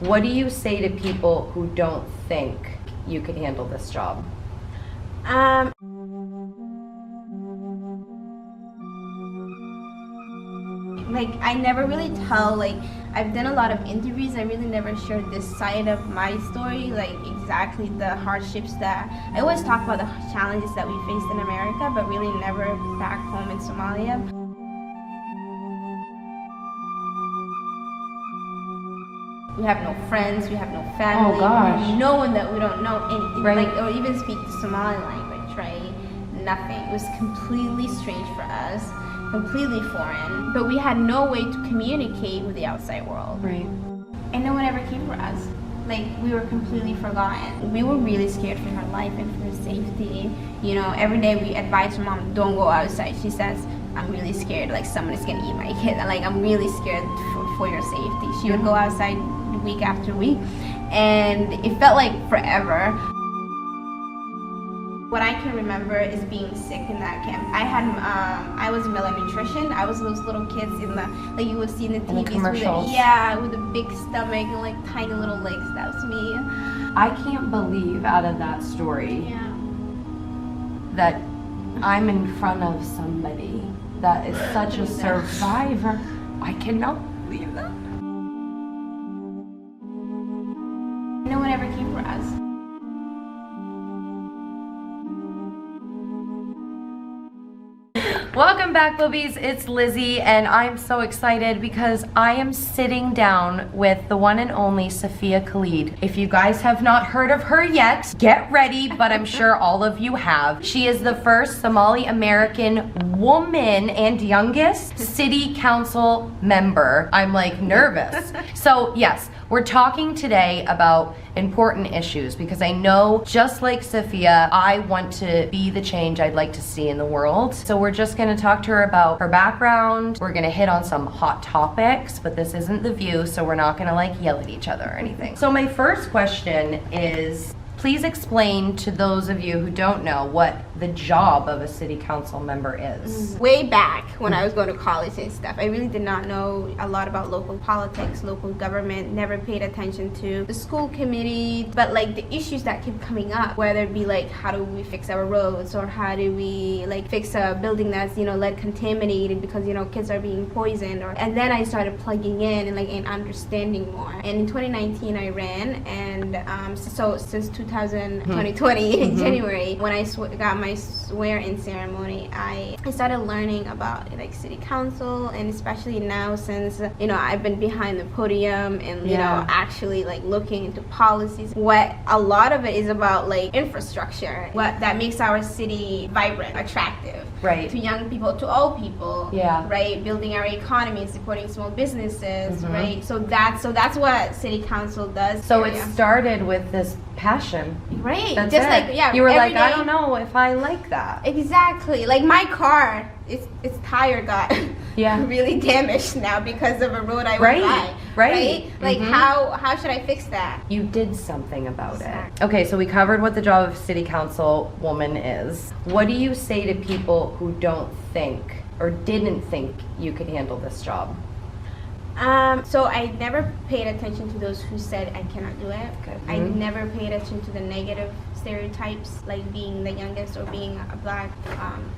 What do you say to people who don't think you could handle this job? Like, I never really tell, like, I've done a lot of interviews, I really never shared this side of my story, like exactly the hardships that, I always talk about the challenges that we faced in America, but really never back home in Somalia. We have no friends, we have no family, Oh, gosh. we have no one that we don't know anything, Right. like, or even speak the Somali language, right? Nothing. It was completely strange for us, completely foreign, but we had no way to communicate with the outside world. Right. And no one ever came for us. Like, we were completely forgotten. We were really scared for her life and for her safety. You know, every day we advise her mom, don't go outside. She says, I'm really scared, like someone is gonna eat my kid. Like, I'm really scared for your safety. She would go outside week after week, and it felt like forever. What I can remember is being sick in that camp. I was malnutrition. I was those little kids in the, like you would see in the TVs, commercials. with a big stomach and like tiny little legs. That was me. I can't believe out of that story Yeah. that I'm in front of somebody that is such a survivor. I cannot believe that. No one ever came for us. Welcome back, boobies. It's Lizzie, and I'm so excited because I am sitting down with the one and only Safiya Khalid. If you guys have not heard of her yet, get ready, but I'm sure all of you have. She is the first Somali American woman and youngest city council member. I'm like nervous. So yes, we're talking today about important issues because I know, just like Safiya, I want to be the change I'd like to see in the world. So we're just gonna talk to her about her background. We're gonna hit on some hot topics, but this isn't The View, so we're not gonna like yell at each other or anything. So my first question is, please explain to those of you who don't know what the job of a city council member is. Way back when I was going to college and stuff, I really did not know a lot about local politics, local government, never paid attention to the school committee, but like the issues that keep coming up, whether it be like how do we fix our roads or how do we like fix a building that's, you know, lead contaminated because, you know, kids are being poisoned, and then I started plugging in and like and understanding more. And in 2019 I ran, and so since 2020 in January, when I got my swear-in ceremony, I started learning about like city council, and especially now since, you know, I've been behind the podium and you know, actually like looking into policies. What a lot of it is about like infrastructure, what that makes our city vibrant, attractive, right, to young people, to all people, right, building our economy, supporting small businesses, right. So that's what city council does. So it started with this passion, right? That's just it. like you were like, day, I don't know if I like that. Exactly. Like my car, its tire got really damaged now because of a road I went by. Right. Like how should I fix that? You did something about it. Okay, so we covered what the job of city council woman is. What do you say to people who don't think or didn't think you could handle this job? So I never paid attention to those who said I cannot do it. Okay. I never paid attention to the negative stereotypes, like being the youngest or being a black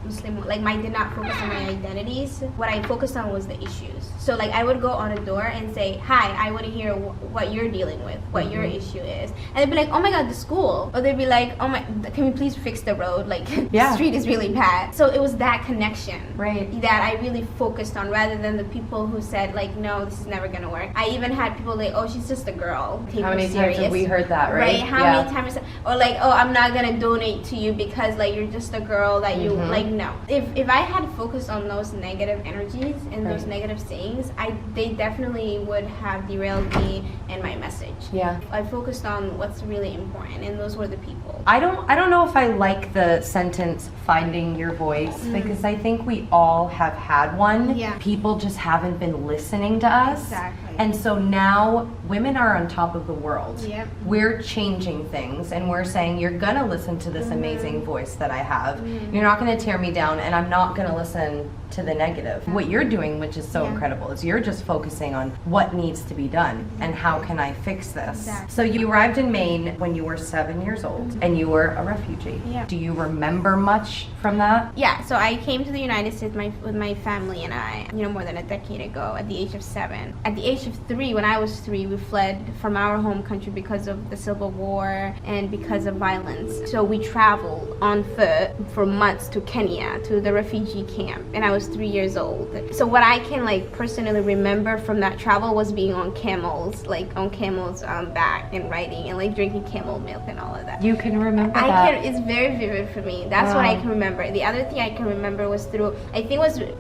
Muslim. Like I did not focus on my identities. What I focused on was the issues. So like I would go on a door and say, hi, I want to hear what you're dealing with, what your issue is. And they'd be like, oh my god, the school. Or they'd be like, oh my, can we please fix the road? Like the street is really bad. So it was that connection that I really focused on, rather than the people who said like, no, this is never gonna work. I even had people like, oh, she's just a girl. How many times have we heard that, right? How many times? Or like, oh, I'm not gonna donate to you because like you're just a girl that you like. No. If I had focused on those negative energies and those negative sayings, they definitely would have derailed me and my message. Yeah. I focused on what's really important, and those were the people. I don't know if I like the sentence finding your voice, because I think we all have had one. Yeah. People just haven't been listening to us. Exactly. And so now women are on top of the world. Yep. We're changing things and we're saying, you're gonna listen to this amazing voice that I have. You're not gonna tear me down, and I'm not gonna listen to the negative. What you're doing, which is so incredible, is you're just focusing on what needs to be done and how can I fix this. Exactly. So you arrived in Maine when you were 7 years old and you were a refugee. Yeah. Do you remember much from that? Yeah, so I came to the United States with my family and I, more than a decade ago at the age of 7. At the age of 3, when I was 3, we fled from our home country because of the Civil War and because of violence. So we traveled on foot for months to Kenya, to the refugee camp, and I was 3 years old. So what I can personally remember from that travel was being on camels, back and riding and drinking camel milk and all of that. You can remember that? It's very vivid for me. That's what I can remember. The other thing I can remember was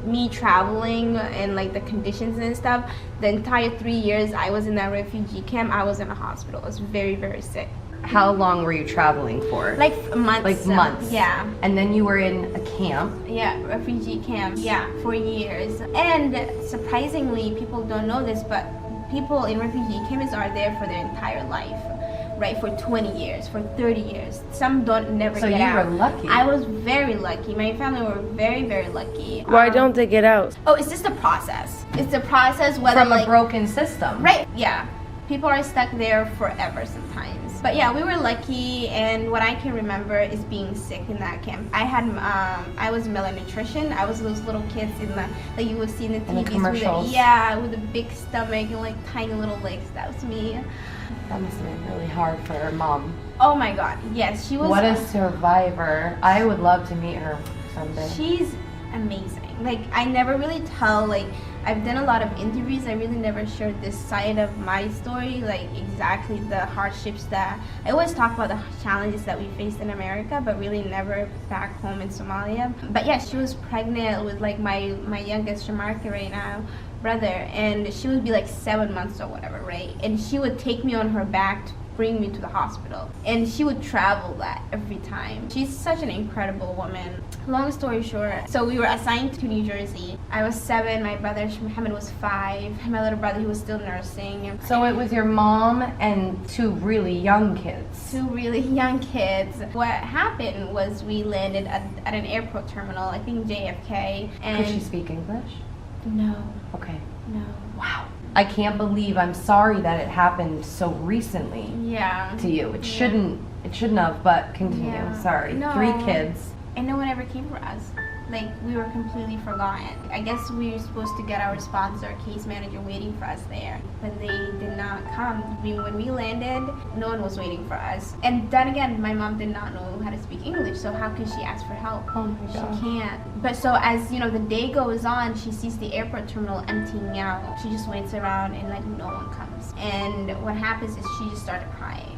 me traveling and the conditions and stuff. The entire 3 years I was in that refugee camp, I was in a hospital. I was very, very sick. How long were you traveling for? Months. Months? Yeah. And then you were in a camp? Yeah, refugee camp. Yeah, for years. And surprisingly, people don't know this, but people in refugee camps are there for their entire life. Right, for 20 years, for 30 years. Some never so get out. So you were lucky. I was very lucky. My family were very, very lucky. Why don't they get out? Oh, it's just a process. It's a process whether from a broken system. Right, yeah. People are stuck there forever sometimes. But yeah, we were lucky, and what I can remember is being sick in that camp. I was malnutrition. I was those little kids you would see in the TVs. In the commercials. With a big stomach and tiny little legs. That was me. That must have been really hard for her mom. Oh my God, yes, she was. What a survivor. I would love to meet her someday. She's amazing. I never really tell, I've done a lot of interviews. I really never shared this side of my story, exactly the hardships that I always talk about, the challenges that we faced in America, but really never back home in Somalia. But yeah, she was pregnant with my youngest Shamarka right now, brother, and she would be 7 months or whatever, right? And she would take me on her back to bring me to the hospital, and she would travel that every time. She's such an incredible woman. Long story short, so we were assigned to New Jersey. I was 7, my brother Muhammad was 5, my little brother, he was still nursing. So it was your mom and 2 really young kids. 2 really young kids. What happened was we landed at an airport terminal, I think JFK, and... Could she speak English? No. Okay. No. Wow. I can't believe, I'm sorry that it happened so recently. Yeah. To you. It shouldn't have, but continue. Yeah. Sorry. No. 3 kids. And no one ever came for us. We were completely forgotten. I guess we were supposed to get our sponsor, case manager, waiting for us there, but they did not come. When we landed, no one was waiting for us. And then again, my mom did not know how to speak English, so how could she ask for help? Oh my God. She can't. But so as the day goes on, she sees the airport terminal emptying out. She just waits around and no one comes. And what happens is she just started crying.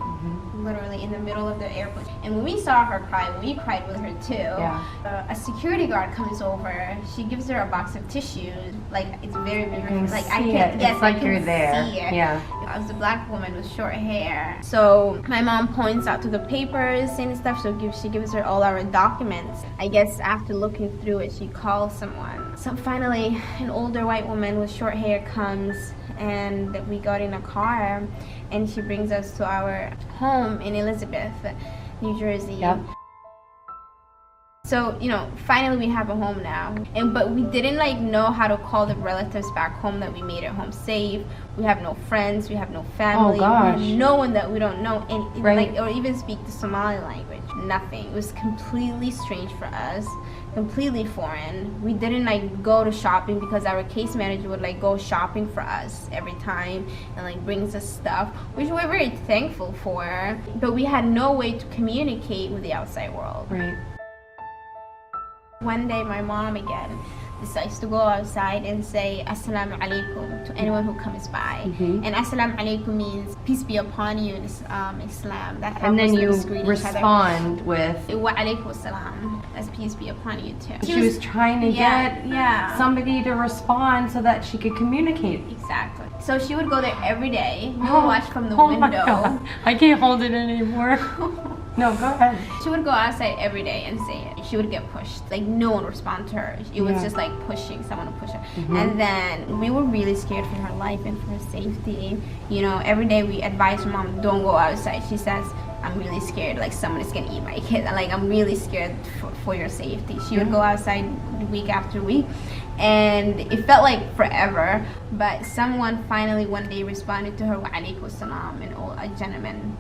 Literally in the middle of the airport. And when we saw her cry, we cried with her too. Yeah. A security guard comes over. She gives her a box of tissues. It's very beautiful. You can see it. It's you're there. See it. Yeah. I was a black woman with short hair. So my mom points out to the papers and stuff. So she gives her all our documents. I guess after looking through it, she calls someone. So finally, an older white woman with short hair comes, and we got in a car, and she brings us to our home in Elizabeth, New Jersey. Yep. So, finally we have a home now. But we didn't know how to call the relatives back home that we made it home safe. We have no friends, we have no family, Oh, gosh. we have no one that we don't know, and Right. or even speak the Somali language. Nothing. It was completely strange for us, completely foreign. We didn't go to shopping because our case manager would go shopping for us every time and brings us stuff, which we're very thankful for. But we had no way to communicate with the outside world. Right. One day my mom again decides to go outside and say Assalamu alaikum to anyone who comes by. And Assalamu alaikum means peace be upon you in Islam. That's how And then you Muslims greet each other. respond with... Wa alaikum assalam. That's peace be upon you too. She was trying to get somebody to respond so that she could communicate. Exactly. So she would go there every day. We would watch from the Oh window. my God. I can't hold it anymore. No, go ahead. She would go outside every day and say it. she would get pushed. Like no one would respond to her. It was just like pushing, someone to push her. And then we were really scared for her life and for her safety. You know, every day we advise her mom, don't go outside. She says, I'm really scared, like someone is gonna eat my kid. Like I'm really scared for your safety. She would go outside week after week, and it felt like forever. But someone finally one day responded to her, "Wa alaikum salam," a gentleman.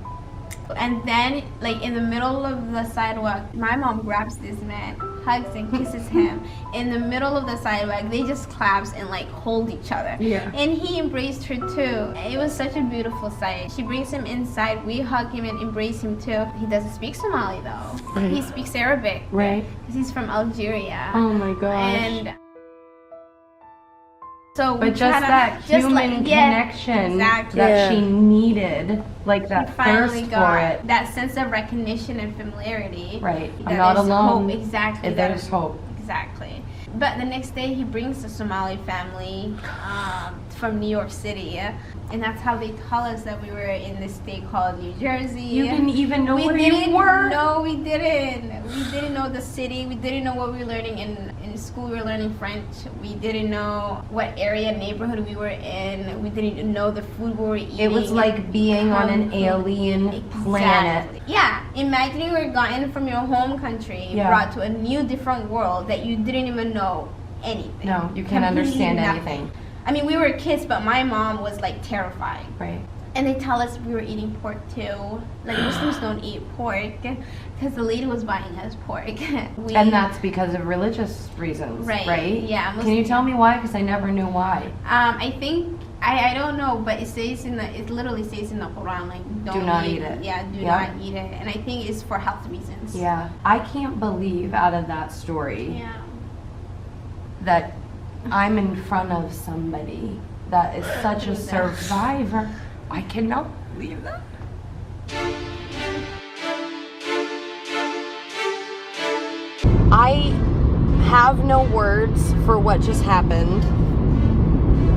And then, like in the middle of the sidewalk, my mom grabs this man, hugs and kisses him. In the middle of the sidewalk, they just claps and like hold each other. Yeah. And he embraced her too. It was such a beautiful sight. She brings him inside. We hug him and embrace him too. He doesn't speak Somali though. Right. He speaks Arabic. Right. He's from Algeria. Oh my gosh. And so But just that human connection that she needed, like that finally thirst got for it. that sense of recognition and familiarity. Right. That I'm not is alone. Hope. Exactly. If there's hope. Exactly. But the next day he brings a Somali family from New York City. And that's how they tell us that we were in this state called New Jersey. You didn't even know where you were? No, we didn't. We didn't know the city. We didn't know what we were learning in school. We were learning French. We didn't know what area, neighborhood we were in. We didn't know the food we were eating. It was like being on an alien planet. Yeah, imagine you were gotten from your home country, brought to a new different world that you didn't even know anything. No, you can't understand anything. I mean, we were kids, but my mom was like terrified. Right. And they tell us we were eating pork too. Like Muslims don't eat pork because the lady was buying us pork. And that's because of religious reasons, right? Yeah. Can you tell me why? Because I never knew why. I think I don't know, but it literally says in the Quran like do not eat it. Yeah, do not eat it. And I think it's for health reasons. Yeah. I can't believe out of that story that I'm in front of somebody that is such a survivor. I cannot believe that. I have no words for what just happened.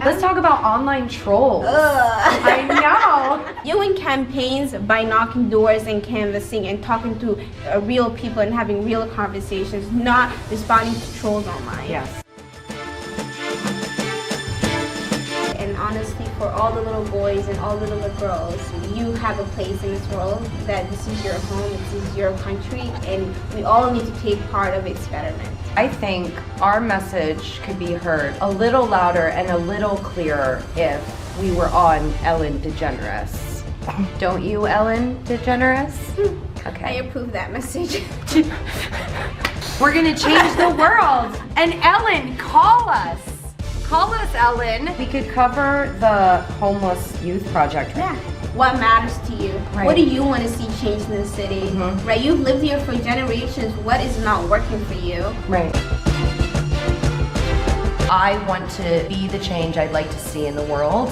Let's talk about online trolls. I know. UN campaigns by knocking doors and canvassing and talking to real people and having real conversations, not responding to trolls online. Yes. And honestly, for all the little boys and all the little girls, you have a place in this world, that this is your home, this is your country, and we all need to take part of its betterment. I think our message could be heard a little louder and a little clearer if we were on Ellen DeGeneres. Don't you, Ellen DeGeneres? Okay. I approve that message. We're gonna change the world. And Ellen, call us. Call us, Ellen. We could cover the homeless youth project. Yeah. What matters to you? Right. What do you want to see changed in the city? Right? You've lived here for generations. What is not working for you? Right. I want to be the change I'd like to see in the world.